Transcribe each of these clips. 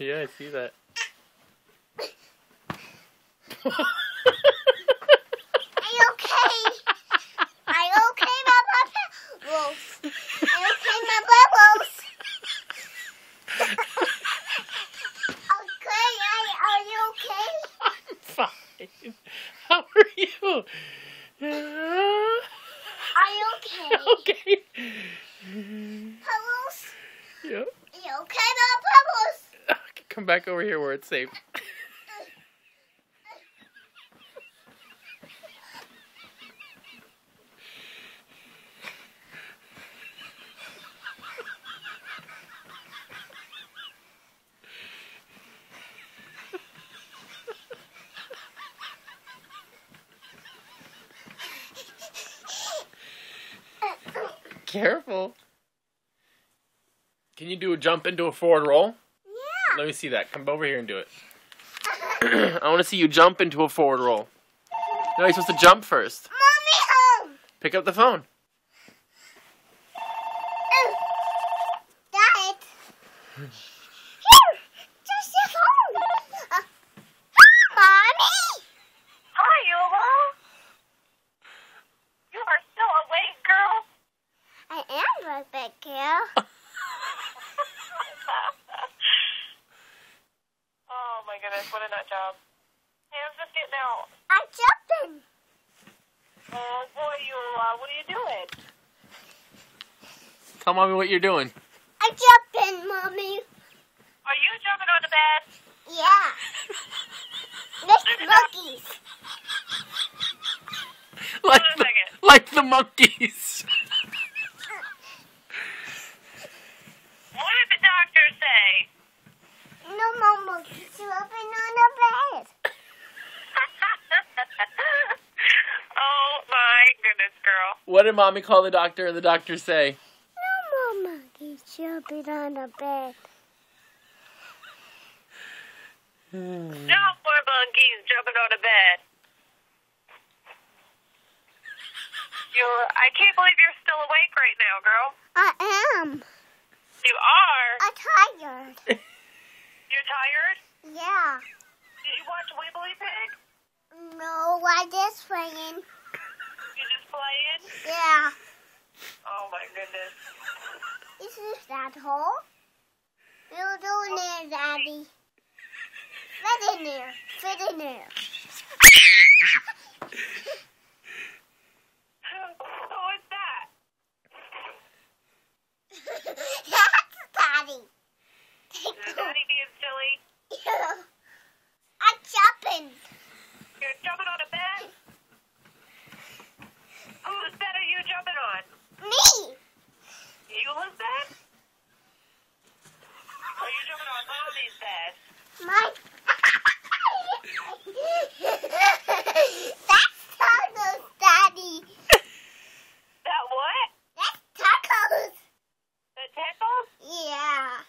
Yeah, I see that. Are you okay? Are you okay, my bubbles? Are you okay, my bubbles? Okay, are you okay? I'm fine. How are you? Are you okay? Okay. Bubbles? Yep. Are you okay, my bubbles? Come back over here where it's safe. Careful. Can you do a jump into a forward roll? Yeah. Let me see that. Come over here and do it. I want to see you jump into a forward roll. No, you're supposed to jump first. Mommy home. Pick up the phone. Got it. Here, just your phone. Mommy. Hi, Eula. You are still awake, girl? I am a big girl. Oh my goodness, what a nut job. Hey, I'm just getting out. I'm jumping. Oh boy, Eula, what are you doing? Tell mommy what you're doing. I'm jumping, Mommy. Are you jumping on the bed? Yeah. Like monkeys. Like Hold on a second. like the monkeys. What did the doctor say? No more monkeys jumping on the bed. Oh my goodness, girl. What did mommy call the doctor and the doctor say? No more monkeys jumping on the bed. No more monkeys jumping on the bed. I can't believe you're still awake right now, girl. I am. You are? I'm tired. You're tired? Yeah. Did you watch Wibbly Pig? No, I just playing. You just playing? Yeah. Oh my goodness. Is this that hole? You do in there, Daddy. Fit in there. Fit in there. Who is that? That's Daddy. Is Daddy being silly? I'm jumping. You're jumping on a bed? Whose bed are you jumping on? Me. Eula's bed? Or are you jumping on Mommy's bed? My. That's tacos, Daddy. That what? That's tacos. The tickles? Yeah.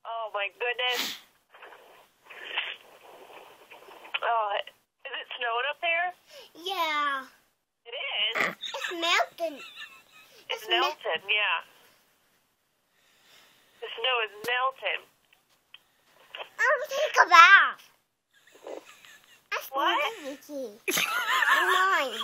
Oh my goodness. Oh, is it snowing up there? Yeah. It is. It's melting. It's melting, yeah. The snow is melting. I'll take a bath. That's What? my Mine.